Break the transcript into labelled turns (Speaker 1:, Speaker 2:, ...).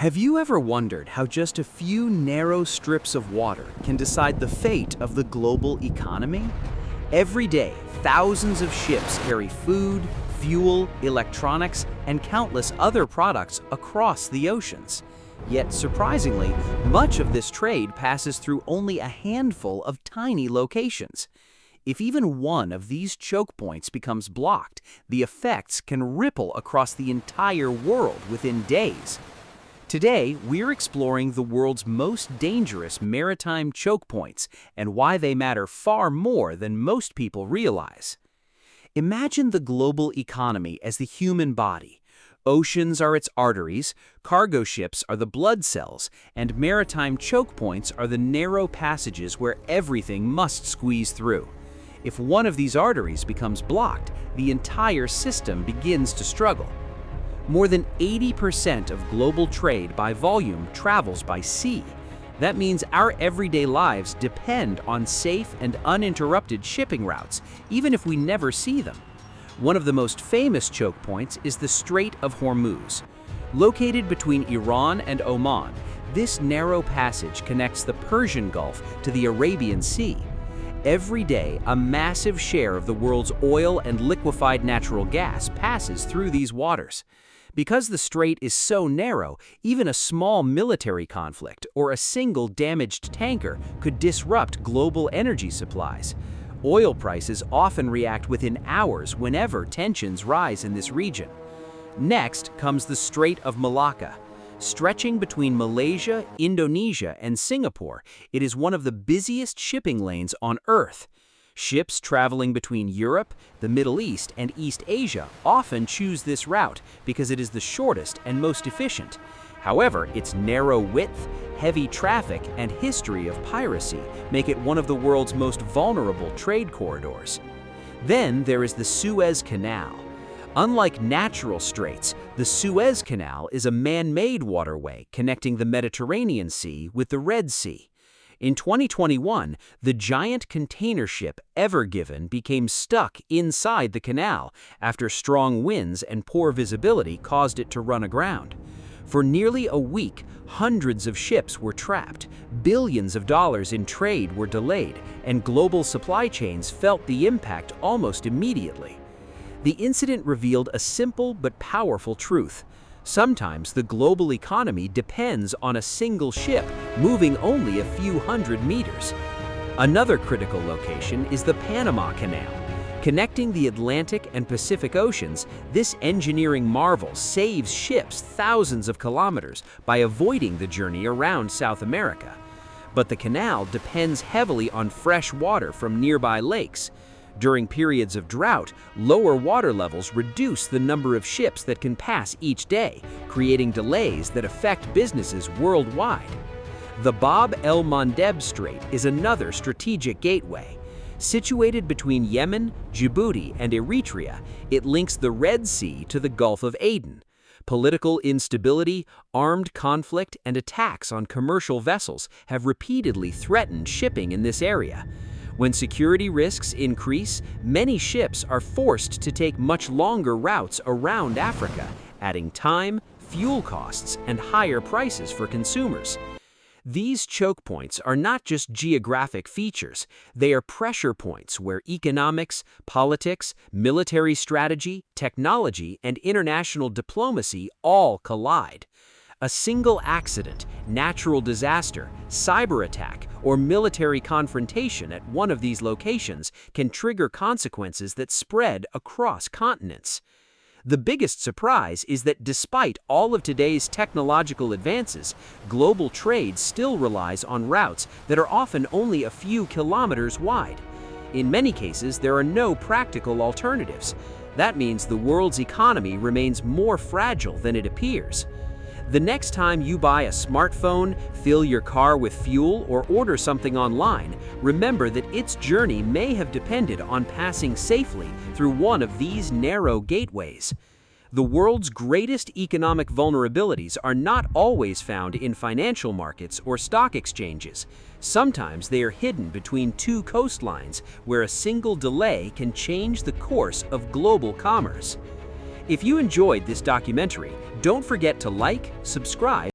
Speaker 1: Have you ever wondered how just a few narrow strips of water can decide the fate of the global economy? Every day, thousands of ships carry food, fuel, electronics, and countless other products across the oceans. Yet, surprisingly, much of this trade passes through only a handful of tiny locations. If even one of these choke points becomes blocked, the effects can ripple across the entire world within days. Today, we're exploring the world's most dangerous maritime choke points and why they matter far more than most people realize. Imagine the global economy as the human body. Oceans are its arteries, cargo ships are the blood cells, and maritime choke points are the narrow passages where everything must squeeze through. If one of these arteries becomes blocked, the entire system begins to struggle. More than 80% of global trade by volume travels by sea. That means our everyday lives depend on safe and uninterrupted shipping routes, even if we never see them. One of the most famous choke points is the Strait of Hormuz. Located between Iran and Oman, this narrow passage connects the Persian Gulf to the Arabian Sea. Every day, a massive share of the world's oil and liquefied natural gas passes through these waters. Because the strait is so narrow, even a small military conflict or a single damaged tanker could disrupt global energy supplies. Oil prices often react within hours whenever tensions rise in this region. Next comes the Strait of Malacca. Stretching between Malaysia, Indonesia, and Singapore, it is one of the busiest shipping lanes on Earth. Ships traveling between Europe, the Middle East, and East Asia often choose this route because it is the shortest and most efficient. However, its narrow width, heavy traffic, and history of piracy make it one of the world's most vulnerable trade corridors. Then there is the Suez Canal. Unlike natural straits, the Suez Canal is a man-made waterway connecting the Mediterranean Sea with the Red Sea. In 2021, the giant container ship Ever Given became stuck inside the canal after strong winds and poor visibility caused it to run aground. For nearly a week, hundreds of ships were trapped, billions of dollars in trade were delayed, and global supply chains felt the impact almost immediately. The incident revealed a simple but powerful truth. Sometimes the global economy depends on a single ship moving only a few hundred meters. Another critical location is the Panama Canal. Connecting the Atlantic and Pacific Oceans, this engineering marvel saves ships thousands of kilometers by avoiding the journey around South America. But the canal depends heavily on fresh water from nearby lakes. During periods of drought, lower water levels reduce the number of ships that can pass each day, creating delays that affect businesses worldwide. The Bab el-Mandeb Strait is another strategic gateway. Situated between Yemen, Djibouti, and Eritrea, it links the Red Sea to the Gulf of Aden. Political instability, armed conflict, and attacks on commercial vessels have repeatedly threatened shipping in this area. When security risks increase, many ships are forced to take much longer routes around Africa, adding time, fuel costs, and higher prices for consumers. These choke points are not just geographic features, they are pressure points where economics, politics, military strategy, technology, and international diplomacy all collide. A single accident, natural disaster, cyber attack, or military confrontation at one of these locations can trigger consequences that spread across continents. The biggest surprise is that despite all of today's technological advances, global trade still relies on routes that are often only a few kilometers wide. In many cases, there are no practical alternatives. That means the world's economy remains more fragile than it appears. The next time you buy a smartphone, fill your car with fuel, or order something online, remember that its journey may have depended on passing safely through one of these narrow gateways. The world's greatest economic vulnerabilities are not always found in financial markets or stock exchanges. Sometimes they are hidden between two coastlines, where a single delay can change the course of global commerce. If you enjoyed this documentary, don't forget to like, subscribe,